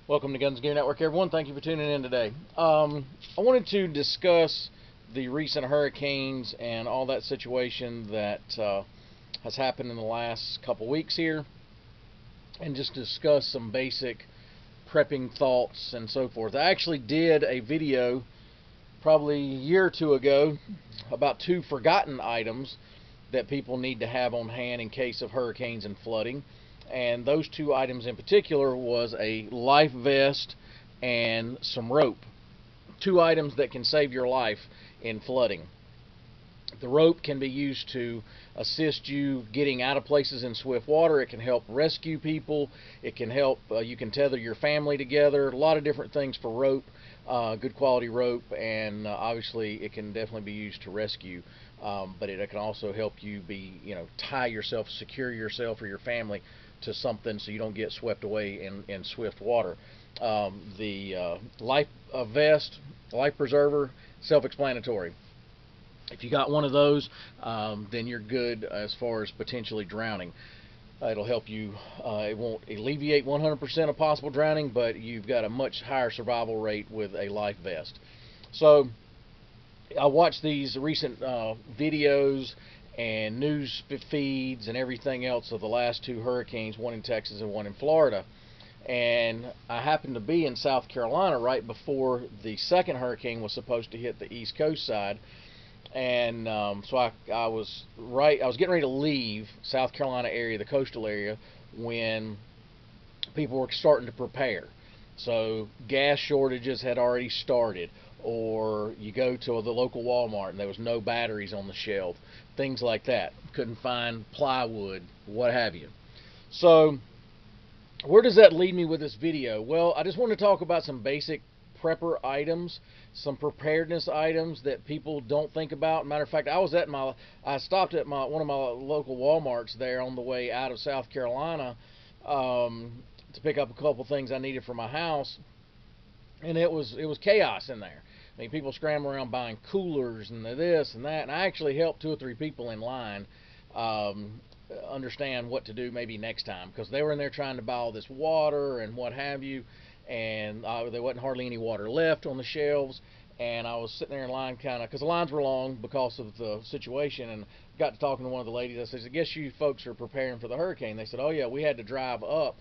Welcome to Guns Gear Network, everyone. Thank you for tuning in today. I wanted to discuss the recent hurricanes and all that situation that has happened in the last couple weeks here, and just discuss some basic prepping thoughts and so forth. I actually did a video probably a year or two ago about 2 forgotten items that people need to have on hand in case of hurricanes and flooding. And those 2 items in particular was a life vest and some rope. 2 items that can save your life in flooding. The rope can be used to assist you getting out of places in swift water. It can help rescue people. It can help, you can tether your family together. A lot of different things for rope, good quality rope, and obviously it can definitely be used to rescue. But it can also help you tie yourself, secure yourself or your family to something so you don't get swept away in swift water. The life vest, life preserver, self-explanatory. If you got one of those, then you're good as far as potentially drowning. It'll help you. It won't alleviate 100% of possible drowning, but you've got a much higher survival rate with a life vest. So I watched these recent videos and news feeds and everything else of the last 2 hurricanes, one in Texas and one in Florida. And I happened to be in South Carolina right before the second hurricane was supposed to hit the East Coast side. And so I was getting ready to leave South Carolina area, the coastal area, when people were starting to prepare. So gas shortages had already started, or you go to the local Walmart and there was no batteries on the shelf, things like that. Couldn't find plywood, what have you. So where does that lead me with this video? Well, I just want to talk about some basic prepper items, some preparedness items that people don't think about. Matter of fact, I stopped at one of my local Walmarts there on the way out of South Carolina to pick up a couple things I needed for my house, and it was chaos in there. I mean, people scrambling around buying coolers and this and that, and I actually helped 2 or 3 people in line understand what to do maybe next time, because they were in there trying to buy all this water and what have you, and there wasn't hardly any water left on the shelves. And I was sitting there in line because the lines were long because of the situation, and got to talking to one of the ladies. I said, I guess you folks are preparing for the hurricane. They said, oh yeah, we had to drive up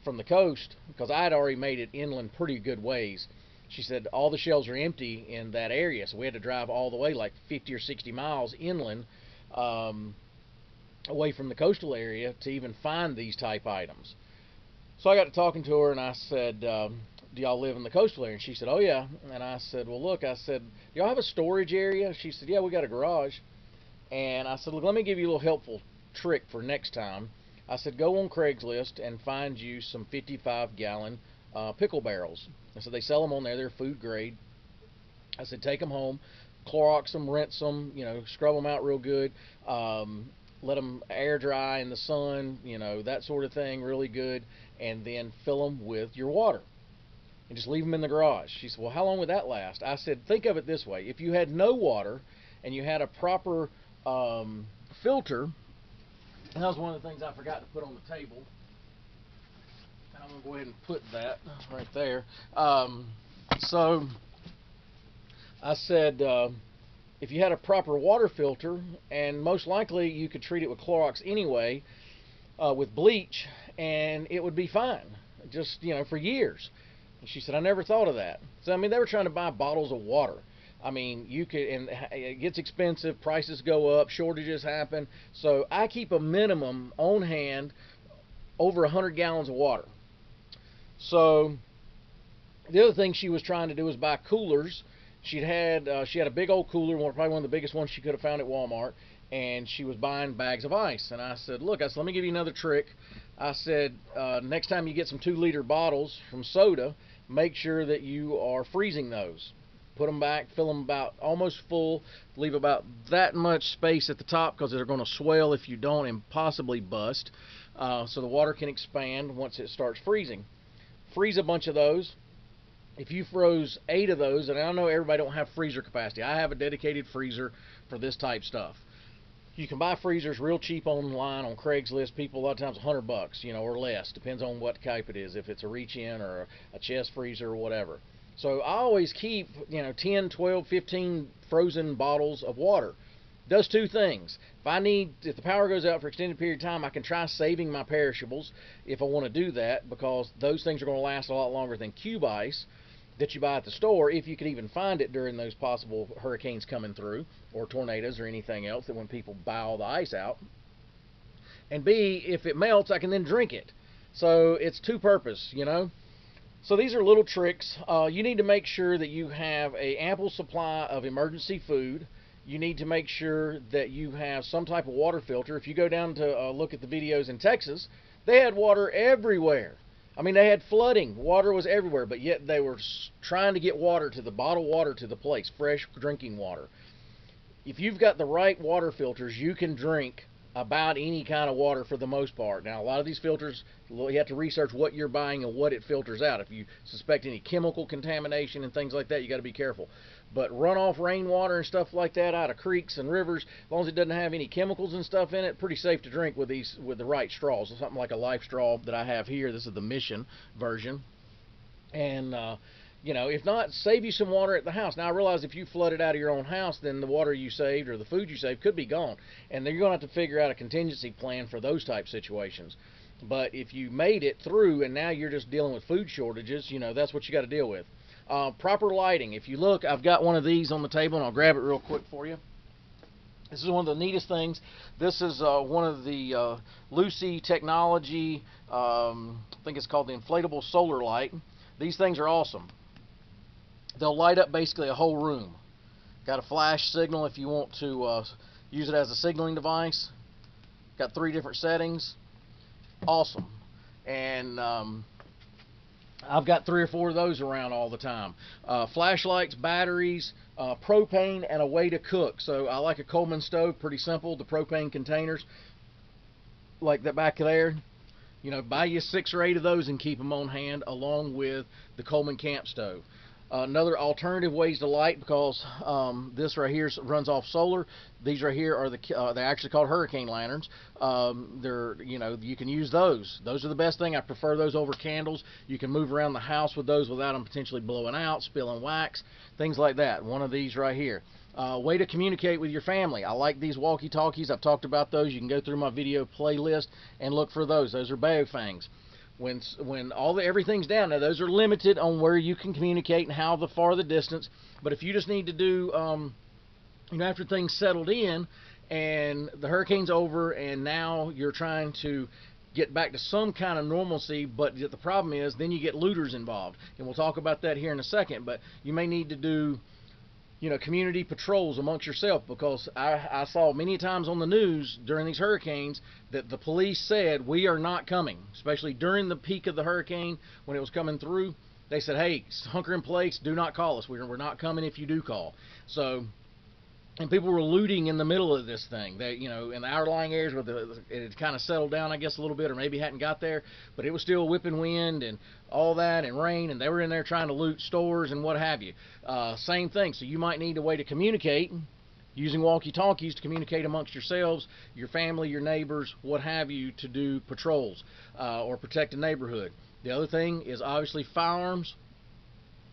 from the coast because I had already made it inland pretty good ways. She said all the shelves are empty in that area, so we had to drive all the way like 50 or 60 miles inland away from the coastal area to even find these type items. So I got to talking to her, and I said, do y'all live in the coastal area? And she said, oh yeah. And I said, well look, I said, do y'all have a storage area? She said, yeah, we got a garage. And I said, look, let me give you a little helpful trick for next time. I said, go on Craigslist and find you some 55-gallon pickle barrels. I said, they sell them on there. They're food grade. I said, take them home, Clorox them, rinse them, scrub them out real good, let them air dry in the sun, that sort of thing, really good, and then fill them with your water and just leave them in the garage. She said, well, how long would that last? I said, think of it this way. If you had no water and you had a proper filter, and that was one of the things I forgot to put on the table, and I'm going to go ahead and put that right there. So I said, if you had a proper water filter, and most likely you could treat it with Clorox anyway, with bleach, and it would be fine, just for years. And she said, I never thought of that. So I mean, they were trying to buy bottles of water. I mean, you could, and it gets expensive, prices go up, shortages happen. So I keep a minimum on hand over 100 gallons of water. So the other thing she was trying to do was buy coolers. She had a big old cooler, probably one of the biggest ones she could have found at Walmart, and she was buying bags of ice. And I said, look, let me give you another trick. I said, next time you get some 2-liter bottles from soda, make sure that you are freezing those. Put them back, fill them about almost full, leave about that much space at the top because they're going to swell if you don't and possibly bust, so the water can expand once it starts freezing. Freeze a bunch of those. If you froze 8 of those, and I know everybody don't have freezer capacity. I have a dedicated freezer for this type stuff. You can buy freezers real cheap online on Craigslist. People a lot of times $100, or less, depends on what type it is. If it's a reach-in or a chest freezer or whatever. So I always keep 10, 12, 15 frozen bottles of water. Does two things. If the power goes out for an extended period of time, I can try saving my perishables if I want to do that, because those things are going to last a lot longer than cube ice that you buy at the store, if you can even find it during those possible hurricanes coming through, or tornadoes or anything else, that when people buy all the ice out. And B, if it melts, I can then drink it. So it's two purpose, So these are little tricks. You need to make sure that you have an ample supply of emergency food. You need to make sure that you have some type of water filter. If you go down to look at the videos in Texas, they had water everywhere. I mean, they had flooding. Water was everywhere, but yet they were trying to get water to the bottled water to the place, fresh drinking water. If you've got the right water filters, you can drink about any kind of water for the most part. Now, a lot of these filters, you have to research what you're buying and what it filters out. If you suspect any chemical contamination and things like that, you got to be careful. But runoff rainwater and stuff like that out of creeks and rivers, as long as it doesn't have any chemicals and stuff in it, pretty safe to drink with the right straws. So something like a Life straw that I have here. This is the Mission version. And if not, save you some water at the house. Now, I realize if you flood it out of your own house, then the water you saved or the food you saved could be gone. And then you're going to have to figure out a contingency plan for those type situations. But if you made it through and now you're just dealing with food shortages, that's what you got to deal with. Proper lighting. If you look, I've got one of these on the table, and I'll grab it real quick for you. This is one of the neatest things. This is one of the Lucy Technology, I think it's called the inflatable solar light. These things are awesome. They'll light up basically a whole room. Got a flash signal if you want to use it as a signaling device. Got 3 different settings. Awesome. And I've got 3 or 4 of those around all the time. Flashlights, batteries, propane, and a way to cook. So I like a Coleman stove, pretty simple. The propane containers, like that back there. Buy you 6 or 8 of those and keep them on hand, along with the Coleman camp stove. Another alternative ways to light, because this right here runs off solar. These right here are they're actually called hurricane lanterns. You can use those. Those are the best thing. I prefer those over candles. You can move around the house with those without them potentially blowing out, spilling wax, things like that. One of these right here. Way to communicate with your family. I like these walkie-talkies. I've talked about those. You can go through my video playlist and look for those. Those are Baofangs. When everything's down, now those are limited on where you can communicate and how far the distance. But if you just need to do, after things settled in and the hurricane's over and now you're trying to get back to some kind of normalcy, but the problem is then you get looters involved, and we'll talk about that here in a second. But you may need to do community patrols amongst yourself, because I saw many times on the news during these hurricanes that the police said, we are not coming, especially during the peak of the hurricane when it was coming through. They said, hey, hunker in place, do not call us. We're not coming if you do call. So, and people were looting in the middle of this thing. They, in the outlying areas where it had kind of settled down, I guess, a little bit, or maybe hadn't got there, but it was still whipping wind and all that and rain, and they were in there trying to loot stores and what have you. Same thing. So you might need a way to communicate using walkie-talkies to communicate amongst yourselves, your family, your neighbors, what have you, to do patrols or protect the neighborhood. The other thing is obviously firearms.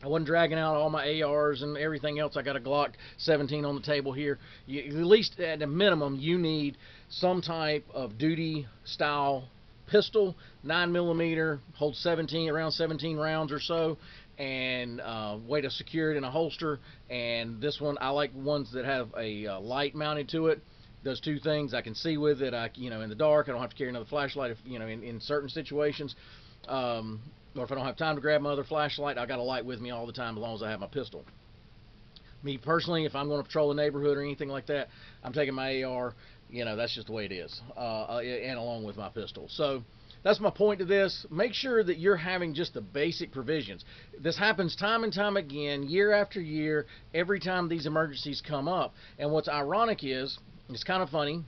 I wasn't dragging out all my ARs and everything else. I got a Glock 17 on the table here. At least at a minimum, you need some type of duty style pistol, 9mm, holds around 17 rounds or so, and way to secure it in a holster. And this one, I like ones that have a light mounted to it. Does 2 things. I can see with it. In the dark, I don't have to carry another flashlight. If in certain situations. Or if I don't have time to grab my other flashlight, I got a light with me all the time as long as I have my pistol. Me personally, if I'm going to patrol the neighborhood or anything like that, I'm taking my AR. That's just the way it is, and along with my pistol. So that's my point to this. Make sure that you're having just the basic provisions. This happens time and time again, year after year, every time these emergencies come up. And what's ironic is, it's kind of funny,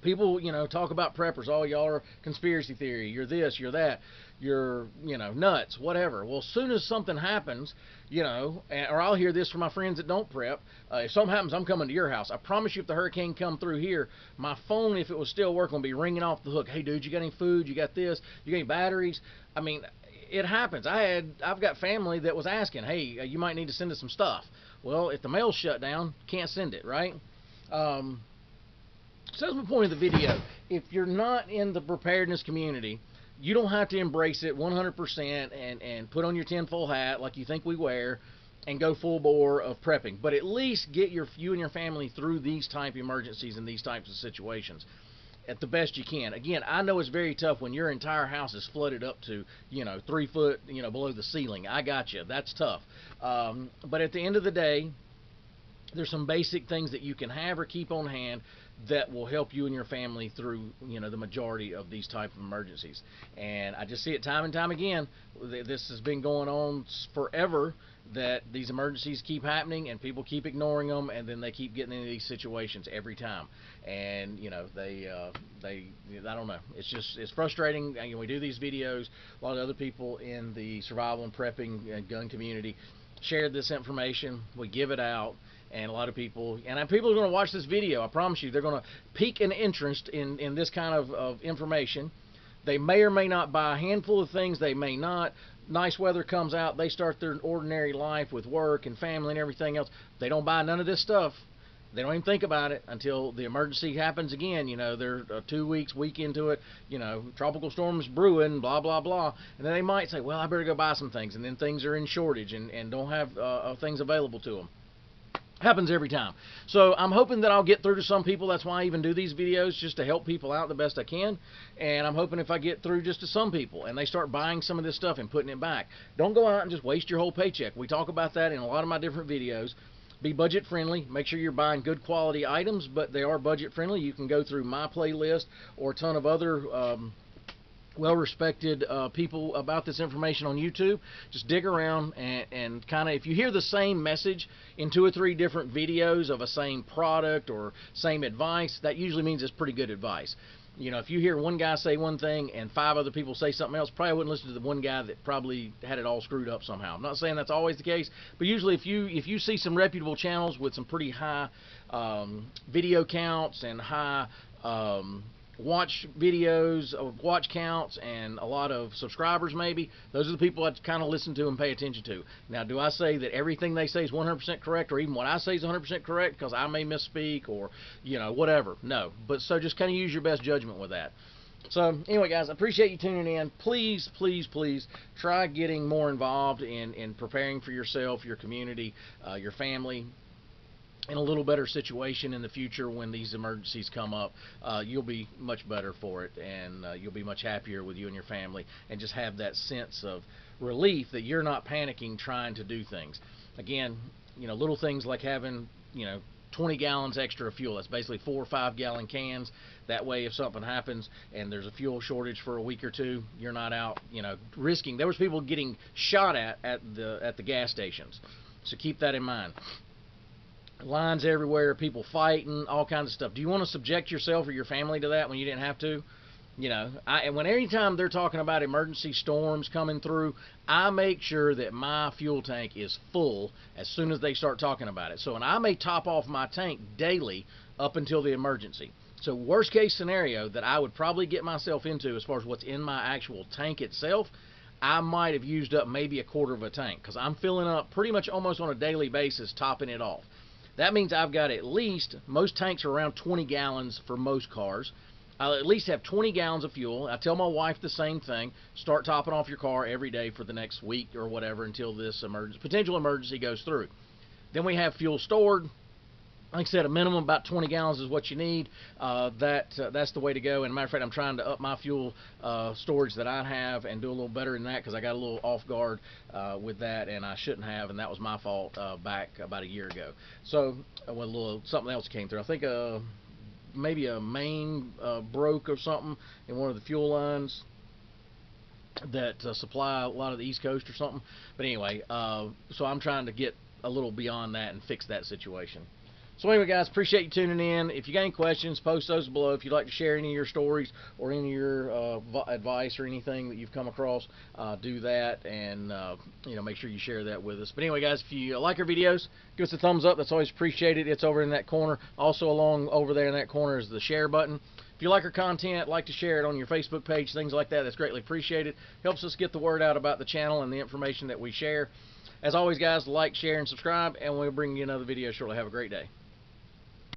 People, talk about preppers. Oh, y'all are conspiracy theory. You're this, you're that. You're, nuts, whatever. Well, as soon as something happens, or I'll hear this from my friends that don't prep. If something happens, I'm coming to your house. I promise you, if the hurricane come through here, my phone, if it was still working, would be ringing off the hook. Hey, dude, you got any food? You got this? You got any batteries? I mean, it happens. I've got family that was asking, hey, you might need to send us some stuff. Well, if the mail's shut down, can't send it, right? So that's my point of the video. If you're not in the preparedness community, you don't have to embrace it 100% and put on your tinfoil hat like you think we wear and go full bore of prepping. But at least get you and your family through these type of emergencies and these types of situations at the best you can. Again, I know it's very tough when your entire house is flooded up to 3 foot below the ceiling. I got you. That's tough. But at the end of the day, there's some basic things that you can have or keep on hand that will help you and your family through the majority of these type of emergencies. And I just see it time and time again. This has been going on forever, that these emergencies keep happening and people keep ignoring them, and then they keep getting into these situations every time. And they I don't know, it's frustrating. We do these videos. A lot of other people in the survival and prepping and gun community share this information. We give it out, and a lot of people are going to watch this video. I promise you, they're going to pique an interest in this kind of information. They may or may not buy a handful of things. They may not. Nice weather comes out, they start their ordinary life with work and family and everything else. They don't buy none of this stuff. They don't even think about it until the emergency happens again. They're 2 week into it. Tropical storms brewing, blah, blah, blah. And then they might say, well, I better go buy some things. And then things are in shortage and don't have things available to them. Happens every time. So I'm hoping that I'll get through to some people. That's why I even do these videos, just to help people out the best I can. And I'm hoping if I get through just to some people and they start buying some of this stuff and putting it back, don't go out and just waste your whole paycheck. We talk about that in a lot of my different videos. Be budget friendly. Make sure you're buying good quality items, but they are budget friendly. You can go through my playlist or a ton of other well-respected people about this information on YouTube. Just dig around and kind of, if you hear the same message in 2 or 3 different videos of a same product or same advice, that usually means it's pretty good advice. If you hear one guy say one thing and 5 other people say something else, probably wouldn't listen to the one guy that probably had it all screwed up somehow. I'm not saying that's always the case, but usually if you see some reputable channels with some pretty high video counts and high watch videos, watch counts, and a lot of subscribers maybe, those are the people I kind of listen to and pay attention to. Now, do I say that everything they say is 100% correct, or even what I say is 100% correct because I may misspeak or whatever? No. But so just kind of use your best judgment with that. So anyway, guys, I appreciate you tuning in. Please, please, please try getting more involved in preparing for yourself, your community, your family, in a little better situation in the future when these emergencies come up. You'll be much better for it, and you'll be much happier with you and your family, and just have that sense of relief that you're not panicking trying to do things. Again, little things like having 20 gallons extra of fuel. That's basically 4 or 5 gallon cans. That way, if something happens and there's a fuel shortage for a week or 2, you're not out risking. There was people getting shot at the gas stations, so keep that in mind. Lines everywhere, people fighting, all kinds of stuff. Do you want to subject yourself or your family to that when you didn't have to? Anytime they're talking about emergency storms coming through, I make sure that my fuel tank is full as soon as they start talking about it. And I may top off my tank daily up until the emergency. So worst case scenario that I would probably get myself into as far as what's in my actual tank itself, I might have used up maybe 1/4 of a tank, because I'm filling up pretty much almost on a daily basis, topping it off. That means I've got at least, most tanks are around 20 gallons for most cars. I'll at least have 20 gallons of fuel. I tell my wife the same thing. Start topping off your car every day for the next week or whatever until this potential emergency goes through. Then we have fuel stored. Like I said, a minimum about 20 gallons is what you need. That's the way to go. And matter of fact, I'm trying to up my fuel storage that I have and do a little better than that, because I got a little off guard with that, and I shouldn't have, and that was my fault back about a year ago. So when something else came through, I think maybe a main broke or something in one of the fuel lines that supply a lot of the East Coast or something. But anyway, so I'm trying to get a little beyond that and fix that situation. So anyway, guys, appreciate you tuning in. If you got any questions, post those below. If you'd like to share any of your stories or any of your advice or anything that you've come across, do that, and make sure you share that with us. But anyway, guys, if you like our videos, give us a thumbs up. That's always appreciated. It's over in that corner. Also, along over there in that corner is the share button. If you like our content, like to share it on your Facebook page, things like that, that's greatly appreciated. Helps us get the word out about the channel and the information that we share. As always, guys, like, share, and subscribe, and we'll bring you another video shortly. Have a great day.